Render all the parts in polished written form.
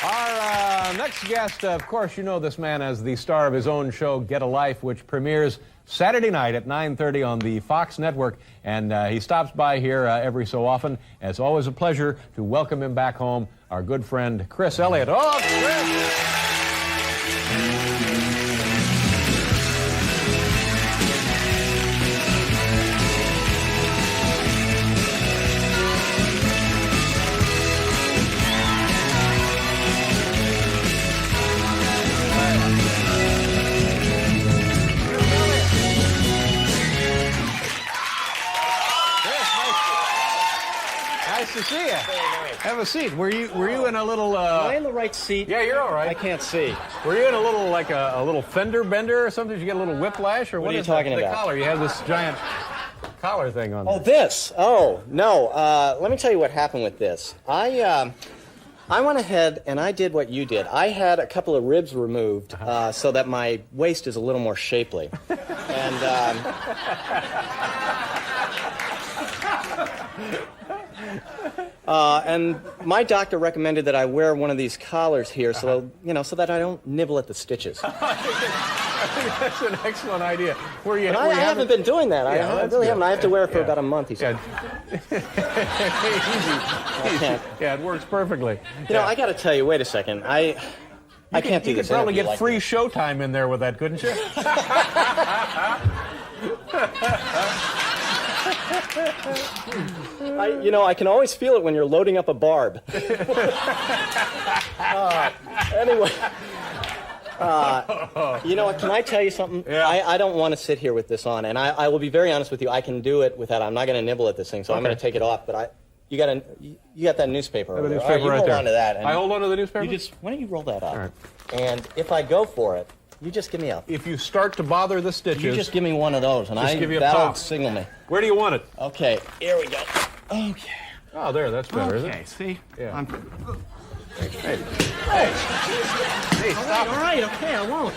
Our next guest, of course, you know this man as the star of his own show, Get a Life, which premieres Saturday night at 9:30 on the Fox network. And he stops by here every so often. And it's always a pleasure to welcome him back home, our good friend, Chris Elliott. Oh, Chris! Nice to see you. Nice. Have a seat. Were you in a little? Am I in the right seat? Yeah, you're all right. I can't see. Were you in a little like a little fender bender or something? Did you get a little whiplash or What are you is talking the about? collar? You have this giant collar thing on. Oh, this? Oh, no. Let me tell you what happened with this. I went ahead and I did what you did. I had a couple of ribs removed so that my waist is a little more shapely. And my doctor recommended that I wear one of these collars here, so so that I don't nibble at the stitches. I think that's an excellent idea. I haven't been doing that. Yeah, I really haven't. I have to wear it for Yeah. about a month, he said. Easy. Yeah, it works perfectly. I got to tell you, wait a second. I can't do this. You could probably interview get like free this. showtime in there with that, couldn't you? I can always feel it when you're loading up a barb. Anyway, can I tell you something? Yeah. I don't want to sit here with this on, and I will be very honest with you. I can do it without. I'm not going to nibble at this thing, so I'm going to take it off. But you got that newspaper. I have a over there. newspaper All right, you right hold there. on to that. And I hold on to the newspaper? why don't you roll that up? All right. And if I go for it, you just give me a. If you start to bother the stitches, You just give me one of those, and Just give you a that'll pop. signal me. Where do you want it? Okay, here we go. Okay. Oh, there, that's better, isn't Okay, it? see? Yeah. Hey, All stop. right, okay, I won't.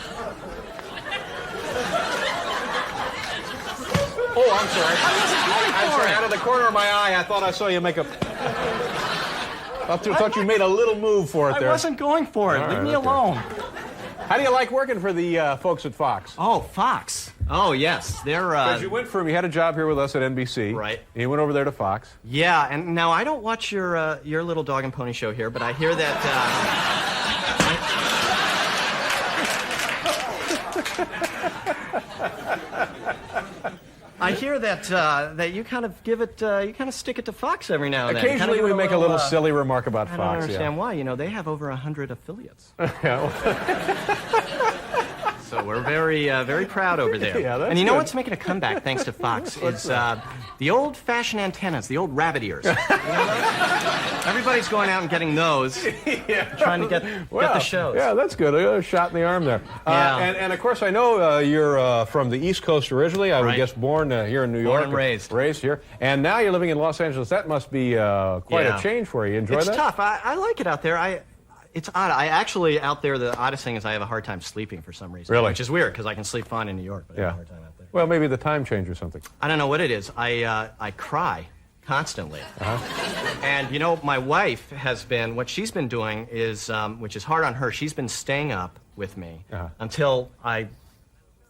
Oh, I'm sorry. I'm for sorry. it. Out of the corner of my eye, I thought I saw you make a. Thought you made a little move for it I there. wasn't going for it. All Leave right, me okay. alone. How do you like working for the folks at Fox? Oh, Fox. Oh, yes. They're, Because you went from, you had a job here with us at NBC. Right. And you went over there to Fox. Yeah, and now I don't watch your little dog and pony show here, but I hear that, I hear that you kind of give it, you kind of stick it to Fox every now and then. Occasionally we make a little silly remark about I Fox. don't understand why. They have over 100 affiliates. Yeah. So we're very, very proud over there. Yeah, that's and you know good. what's making a comeback, thanks to Fox, is the old-fashioned antennas, the old rabbit ears. Everybody's going out and getting those, trying to get the shows. Yeah, that's good. A shot in the arm there. Yeah. And of course, I know you're from the East Coast originally. I would Right. guess born here in New York. and raised. Raised here. And now you're living in Los Angeles. That must be quite a change for you. Enjoy It's that? tough. I like it out there. It's odd. I actually, out there, the oddest thing is I have a hard time sleeping for some reason. Really? Which is weird, because I can sleep fine in New York, but I have a hard time out there. Well, maybe the time change or something. I don't know what it is. I cry constantly. And, my wife has been, what she's been doing is, which is hard on her, she's been staying up with me until I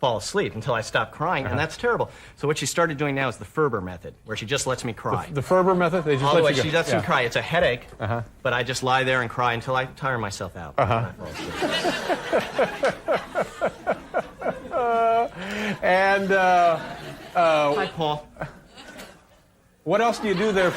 fall asleep, until I stop crying, and that's terrible. So what she started doing now is the Ferber method, where she just lets me cry. The Ferber method? They just All the let way, you go. she doesn't Yeah. cry. It's a headache, but I just lie there and cry until I tire myself out. And I fall asleep. And Hi, Paul. what else do you do there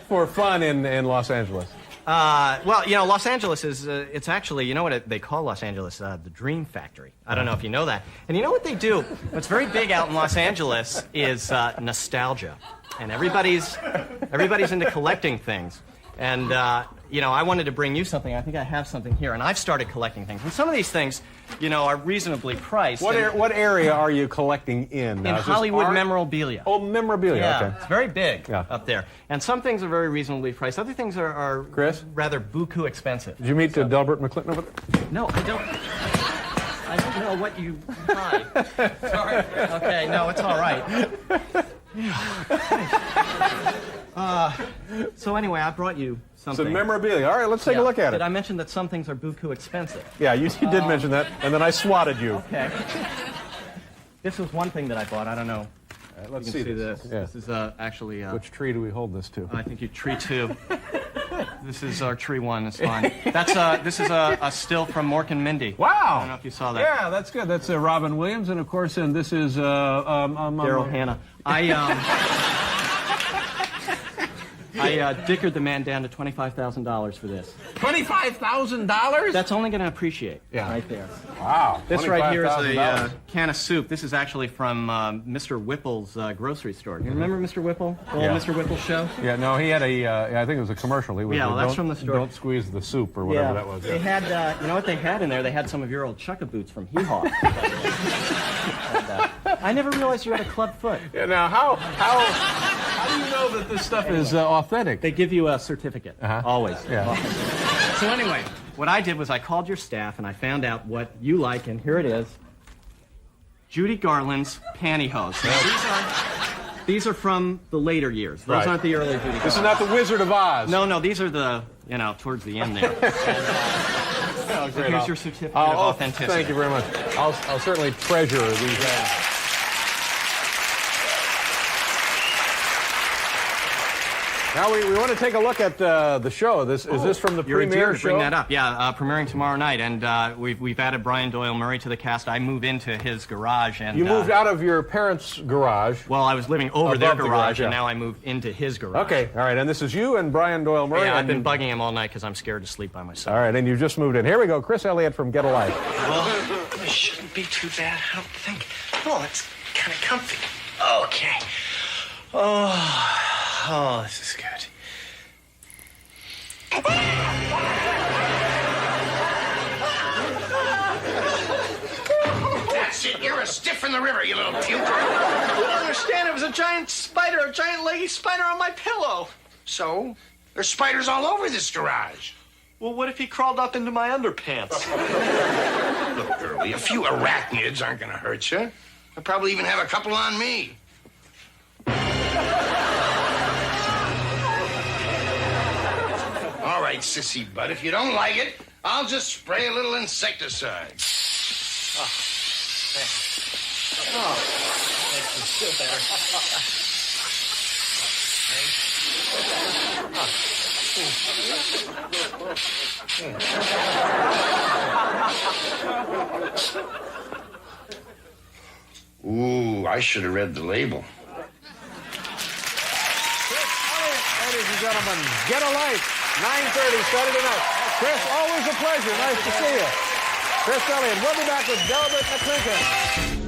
for fun in Los Angeles? Well, Los Angeles is, it's actually, you know what they call Los Angeles? The Dream Factory. I don't know if you know that. And you know what they do? What's very big out in Los Angeles is nostalgia. And everybody's into collecting things. And, I wanted to bring you something. I think I have something here. And I've started collecting things. And some of these things, are reasonably priced. What area are you collecting in? In Hollywood memorabilia. Oh, memorabilia. Yeah, Okay. it's very big Yeah. up there. And some things are very reasonably priced. Other things are Chris? rather buku expensive. Did you meet Delbert McClinton over there? No, I don't. I don't know what you. Hi. Sorry. Okay, no, it's all right. So anyway, I brought you something. Some memorabilia. All right, let's take a look at it. Did I mention that some things are buku expensive? Yeah, you did mention that, and then I swatted you. Okay. This was one thing that I bought. I don't know. Let's You can see this. this. Yeah. This is actually. Which tree do we hold this to? I think you tree 2. This is our tree 1. It's fine. That's this is a still from Mork and Mindy. Wow! I don't know if you saw that. Yeah, that's good. That's Robin Williams, and of course, and this is Daryl Hannah. I dickered the man down to $25,000 for this. $25,000. That's only going to appreciate. Yeah. Right there. Wow. This right here is a $25,000. can of soup. This is actually from Mr. Whipple's grocery store. You remember Mr. Whipple? The old Yeah. Mr. Whipple show? Yeah, no, he had I think it was a commercial. He was Yeah, well, that's don't, from the store. Don't squeeze the soup or whatever that was. They had, you know what they had in there? They had some of your old Chukka boots from Hee Haw. I never realized you had a club foot. Yeah, now, how do you know that this stuff is authentic? They give you a certificate. Always. Yeah. Always. So anyway, what I did was I called your staff and I found out what you like, and here it is. Judy Garland's pantyhose. Now, these are from the later years. Those Right. aren't the early Judy Garland. This is not the Wizard of Oz. No, these are the, towards the end there. Oh, great. Here's your certificate of authenticity. Thank you very much. I'll certainly treasure these. Now we want to take a look at the show. Is this from the You're a dear premiere to show? bring that up. Yeah, premiering tomorrow night, and we've added Brian Doyle Murray to the cast. I move into his garage, and You moved out of your parents' garage. well, I was living over their Above the garage, garage, yeah. and now I moved into his garage. Okay, all right, and this is you and Brian Doyle Murray. Yeah, I've and been you- bugging him all night because I'm scared to sleep by myself. All right, and you just moved in. Here we go, Chris Elliott from Get a Life. Well, it shouldn't be too bad, I don't think. Oh, it's kind of comfy. Okay. Oh, this is good. That's it. You're a stiff in the river, you little puke. You don't understand. It was a giant spider, a giant leggy spider on my pillow. So? There's spiders all over this garage. Well, what if he crawled up into my underpants? Look, girlie, a few arachnids aren't gonna hurt you. I'll probably even have a couple on me. All right, sissy butt, if you don't like it, I'll just spray a little insecticide. Makes me feel better. Ooh, I should have read the label. Ladies and gentlemen, Get a Life, 9:30 Saturday night. Chris, always a pleasure. Nice to see you. Chris Elliott. We'll be back with Delbert McClinton.